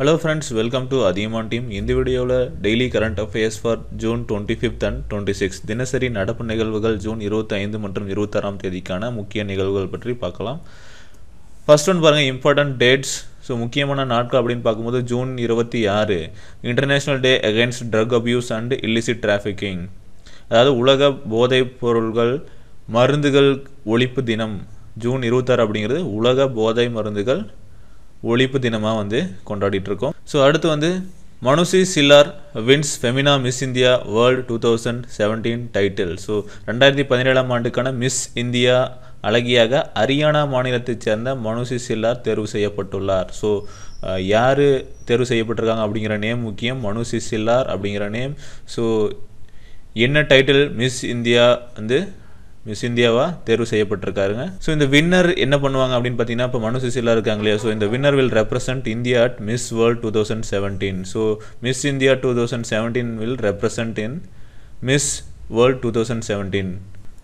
Hello friends, welcome to Adiyaman team. இந்த வீடியோவில் daily current affairs for June 25th and 26 தினசரி நடப்பு நிகழ்வுகள் ஜூன் 25 மற்றும் 26ஆம் தேதிக்கான முக்கிய நிகழ்வுகள் பற்றி பார்க்கலாம். ஃபர்ஸ்ட் ஒன் பாருங்கள், இம்பார்ட்டன்ட் டேட்ஸ். ஸோ முக்கியமான நாட்கள் அப்படின்னு பார்க்கும்போது June 26 international day against drug abuse and illicit trafficking, அதாவது உலக போதைப் பொருள்கள் மருந்துகள் ஒழிப்பு தினம். ஜூன் 26 அப்படிங்கிறது உலக போதை மருந்துகள் ஒழிப்பு தினமாக வந்து கொண்டாடிட்டு இருக்கோம். ஸோ அடுத்து Manushi Chhillar wins Femina Miss India World 2017 title. So 2017ஆம் ஆண்டுக்கான மிஸ் இந்தியா அழகியாக ஹரியானா மாநிலத்தைச் சேர்ந்த மனுஷி சில்லார் தேர்வு செய்யப்பட்டுள்ளார். ஸோ யார் தேர்வு செய்யப்பட்டிருக்காங்க அப்படிங்கிற நேம் முக்கியம். மனுஷி சில்லார் அப்படிங்கிற நேம். ஸோ என்ன டைட்டில்? மிஸ் இந்தியா மிஸ் இந்தியாவா தேர்வு செய்யப்பட்டிருக்காருங்க. ஸோ இந்த வின்னர் என்ன பண்ணுவாங்க அப்படின்னு பார்த்தீங்கன்னா, இப்போ மனுஷி சில்லா இருக்காங்க இல்லையா, ஸோ இந்த winner will represent India at miss world 2017. So miss India 2017 will represent in miss world 2017.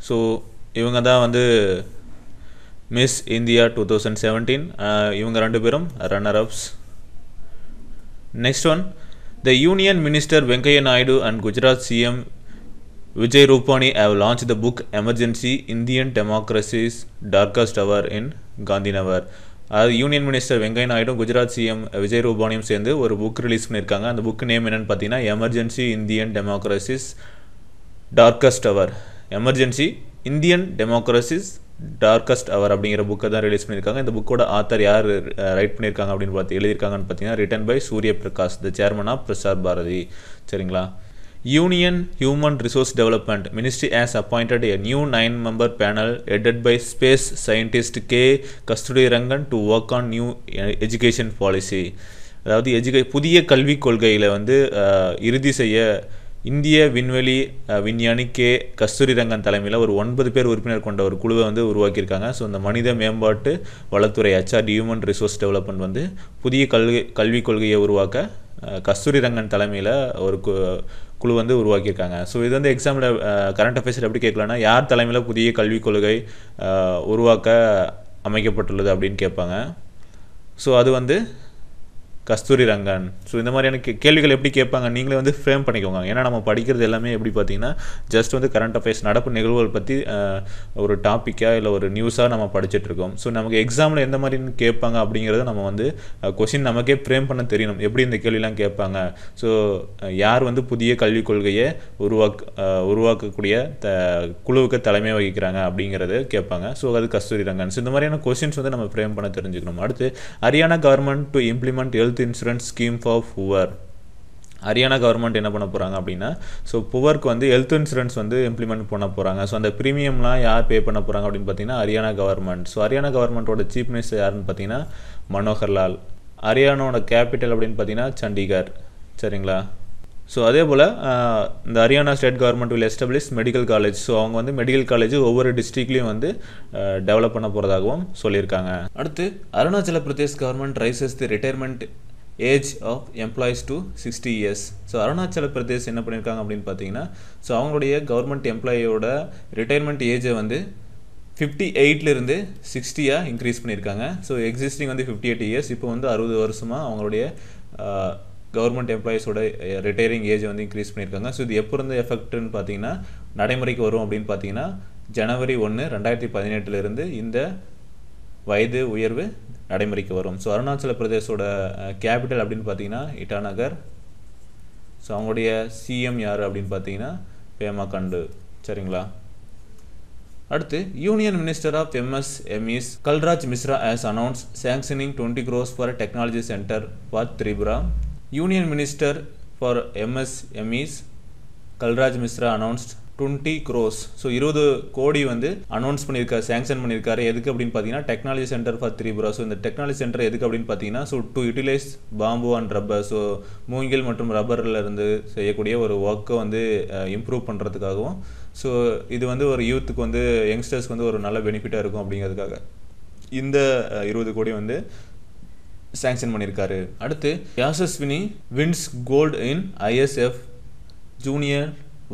So இவங்க தான் மிஸ் இந்தியா 2017. இவங்க ரெண்டு பேரும் runner ups. Next one, the union minister Venkaiah Naidu and Gujarat CM Vijay Rupani have launched the book Emergency Indian Democracy's Darkest Hour in Gandhinagar. அது union minister Venkaiah Naidu Gujarat CM Vijay ரூபானியும் சேர்ந்து ஒரு book release பண்ணியிருக்காங்க. அந்த புக் நேம் என்னென்னு பார்த்தீங்கன்னா எமர்ஜென்சி இந்தியன் டெமோக்ரஸிஸ் டார்க்கஸ்ட் அவர். Emergency Indian democracies darkest அவர் அப்படிங்கிற புக்கை தான் ரிலீஸ் பண்ணியிருக்காங்க. இந்த புக்கோட ஆத்தர் யார் ரைட் பண்ணியிருக்காங்க அப்படின்னு எழுதியிருக்காங்கன்னு பார்த்தீங்கன்னா written by Surya Prakash, the chairman of Prasar Bharati. சரிங்களா? Union Human Resource Development Ministry has appointed a new 9-member panel headed by space scientist K. Kasturirangan to work on new education policy. அதாவது புதிய கல்விக் கொள்கையில் இறுதி செய்ய இந்திய விண்வெளி விஞ்ஞானி கே கஸ்தூரிரங்கன் தலைமையில் ஒரு 9 பேர் உறுப்பினர் கொண்ட ஒரு குழுவை உருவாக்கியிருக்காங்க. ஸோ இந்த மனித மேம்பாட்டு வளத்துறை HRD ஹியூமன் ரிசோர்ஸ் டெவலப்மெண்ட் புதிய கல்விக் கொள்கையை உருவாக்க கஸ்தூரிரங்கன் தலைமையில் ஒரு குழு உருவாக்கியிருக்காங்க. ஸோ இது எக்ஸாமில் கரண்ட் அஃபேர்ஸில் எப்படி கேட்கலான்னா, யார் தலைமையில் புதிய கல்விக் கொள்கை உருவாக்க அமைக்கப்பட்டுள்ளது அப்படின்னு கேட்பாங்க. ஸோ அது கஸ்தூரிரங்கன். ஸோ இந்த மாதிரியான கேள்விகள் எப்படி கேட்பாங்க நீங்களே ஃப்ரேம் பண்ணிக்கோங்க. ஏன்னா நம்ம படிக்கிறது எல்லாமே எப்படி பார்த்தீங்கன்னா ஜஸ்ட் கரண்ட் அஃபேர்ஸ் நடப்பு நிகழ்வுகள் பற்றி ஒரு டாப்பிக்காக இல்லை ஒரு நியூஸாக நம்ம படிச்சுட்ருக்கோம். ஸோ நமக்கு எக்ஸாமில் எந்த மாதிரி கேட்பாங்க அப்படிங்கிறத நம்ம கொஷின் நமக்கே ஃப்ரேம் பண்ண தெரியணும். எப்படி இந்த கேள்விலாம் கேட்பாங்க. ஸோ யார் புதிய கல்விக் கொள்கையை உருவாக்கக்கூடிய குழுவுக்கு தலைமை வகிக்கிறாங்க அப்படிங்கிறது கேட்பாங்க. ஸோ அது கஸ்தூரிரங்கன். ஸோ இந்த மாதிரியான கொஷின்ஸ் நம்ம ஃப்ரேம் பண்ண தெரிஞ்சுக்கணும். அடுத்து, Haryana government to implement health insurance scheme for poor. Haryana government என்ன பண்ண போகிறாங்க அப்படின்னா, ஸோ புவருக்கு ஹெல்த் இன்சூரன்ஸ் இம்ப்ளிமெண்ட் பண்ண போகிறாங்க. ஸோ அந்த ப்ரீமியம்லாம் யார் பே பண்ண போகிறாங்க அப்படின்னு பார்த்தீங்கன்னா ஹரியானா கவர்மெண்ட். ஸோ ஹரியானா கவர்மெண்ட்டோட சீஃப் மினிஸ்டர் யாருன்னு பார்த்தீங்கன்னா மனோகர் லால். ஹரியானாவோட கேபிட்டல் அப்படின்னு பார்த்தீங்கன்னா சண்டிகர். சரிங்களா? ஸோ அதே போல் இந்த Haryana state government will establish medical college. So அவங்க மெடிக்கல் காலேஜ் ஒவ்வொரு டிஸ்ட்ரிக்ட்லேயும் டெவலப் பண்ண போகிறதாகவும் சொல்லியிருக்காங்க. அடுத்து, Arunachal Pradesh government raises the retirement age of employees to 60 years. So Arunachal Pradesh என்ன பண்ணியிருக்காங்க அப்படின்னு பார்த்தீங்கன்னா, ஸோ அவங்களுடைய கவர்மெண்ட் எம்ப்ளாயியோட ரிட்டையர்மெண்ட் ஏஜை 58லேருந்து 60 இன்க்ரீஸ் பண்ணியிருக்காங்க. ஸோ எக்ஸிஸ்டிங் 58 years, இப்போ 60 வருஷமாக அவங்களுடைய கவர்மெண்ட் எம்ப்ளாயிஸோட ரிட்டையரிங் ஏஜ் இன்க்ரீஸ் பண்ணியிருக்காங்க. ஸோ இது எப்போ இருந்து எஃபெக்ட்னு பார்த்தீங்கன்னா நடைமுறைக்கு வரும் அப்படின்னு பார்த்தீங்கன்னா ஜனவரி 1, 2018 இந்த வயது உயர்வு நடைமுறைக்கு வரும். ஸோ அருணாச்சல பிரதேசோட கேபிட்டல் அப்படின்னு பார்த்தீங்கன்னா இட்டாநகர். ஸோ அவங்களுடைய சிஎம் யார் அப்படின்னு பார்த்தீங்கன்னா பேமா கண்டு. சரிங்களா? அடுத்து, union minister of MSMEs Kalraj Mishra has announce sanctioning 20 crores for technology centre for Tripura. Union minister for MSMEs Kalraj Mishra announced 20 crores. So 20 கோடி அனௌன்ஸ் பண்ணியிருக்காரு, சேங்ஷன் பண்ணியிருக்காரு. எதுக்கு அப்படின்னு பார்த்தீங்கன்னா technology centre for Tripura. So இந்த டெக்னாலஜி சென்டர் எதுக்கு அப்படின்னு பார்த்தீங்கன்னா, so to utilise bamboo and rubber. So மூங்கில் மற்றும் ரப்பரில் செய்யக்கூடிய ஒரு ஒர்க்கை இம்ப்ரூவ் பண்ணுறதுக்காகவும், ஸோ இது ஒரு யூத்துக்கு யங்ஸ்டர்ஸ்க்கு ஒரு நல்ல பெனிஃபிட்டாக இருக்கும் அப்படிங்கிறதுக்காக இந்த 20 கோடி சாங்ஷன் பண்ணியிருக்காரு. அடுத்து, Yashaswini wins gold in ISF junior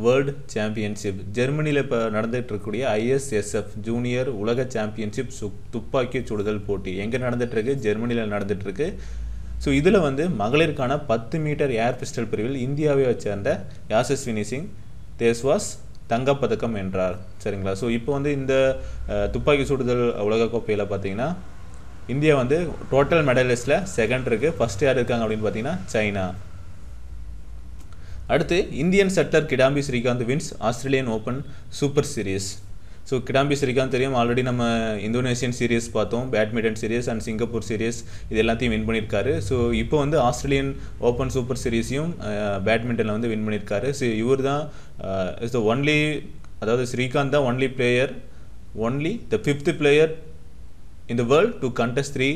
world championship. ஜெர்மனியில் இப்போ நடந்துகிட்டு இருக்கக்கூடிய ISSF ஜூனியர் உலக சாம்பியன்ஷிப் துப்பாக்கி சுடுதல் போட்டி எங்கே நடந்துகிட்ருக்கு? ஜெர்மனியில் நடந்துகிட்ருக்கு. ஸோ இதில் வந்து மகளிருக்கான 10 மீட்டர் ஏர் பிஸ்டல் பிரிவில் இந்தியாவை சேர்ந்த யாசஸ்வினி சிங் தேஸ்வாஸ் தங்கப்பதக்கம் வென்றார். சரிங்களா. ஸோ இப்போ வந்து இந்த துப்பாக்கி சுடுதல் உலகக்கோப்பையில் பார்த்தீங்கன்னா இந்தியா வந்து டோட்டல் மெடலிஸ்ட்டில் செகண்ட் இருக்குது. ஃபஸ்ட் யார் இருக்காங்க அப்படின்னு பார்த்தீங்கன்னா சைனா. அடுத்து Indian shuttler Kidambi Srikanth wins Australian Open Super Series. So Kidambi Srikanth தெரியும், ஆல்ரெடி நம்ம இந்தோனேஷியன் சீரீஸ் பார்த்தோம், badminton series and Singapore series இது எல்லாத்தையும் வின் பண்ணியிருக்காரு. ஸோ இப்போ வந்து ஆஸ்திரேலியன் ஓப்பன் சூப்பர் சீரீஸையும் பேட்மிண்டனில் வந்து வின் பண்ணியிருக்காரு. ஸோ இவர் தான் இஸ் த ஒன்லி, அதாவது ஸ்ரீகாந்த் தான் only the 5th player in the world to contest 3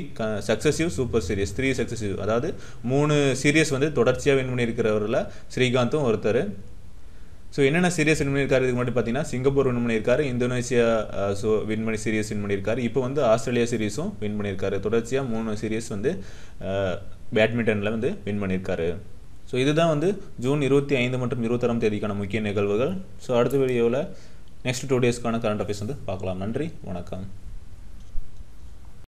successive super series, 3 successive, அதாவது 3 சீரியஸ் வந்து தொடர்ச்சியாக வின் பண்ணியிருக்கிறவரில் ஸ்ரீகாந்தும் ஒருத்தர். ஸோ என்னென்ன சீரியஸ் வின் பண்ணியிருக்காரு இதுக்கு முன்னாடி பார்த்தீங்கன்னா சிங்கப்பூர் வின் பண்ணியிருக்காரு, இந்தோனேஷியா வின் பண்ணி சீரியஸ் வின் பண்ணியிருக்காரு, இப்போ வந்து ஆஸ்திரேலியா சீரீஸும் வின் பண்ணியிருக்காரு. தொடர்ச்சியாக 3 சீரியஸ் வந்து பேட்மிண்டனில் வந்து வின் பண்ணியிருக்காரு. ஸோ இதுதான் வந்து ஜூன் 25 மற்றும் 26ஆம் தேதிக்கான முக்கிய நிகழ்வுகள். ஸோ அடுத்த வீடியோவில் நெக்ஸ்ட் 2 டேஸ்க்கான கரண்ட் அஃபேர்ஸ் வந்து பார்க்கலாம். நன்றி, வணக்கம்.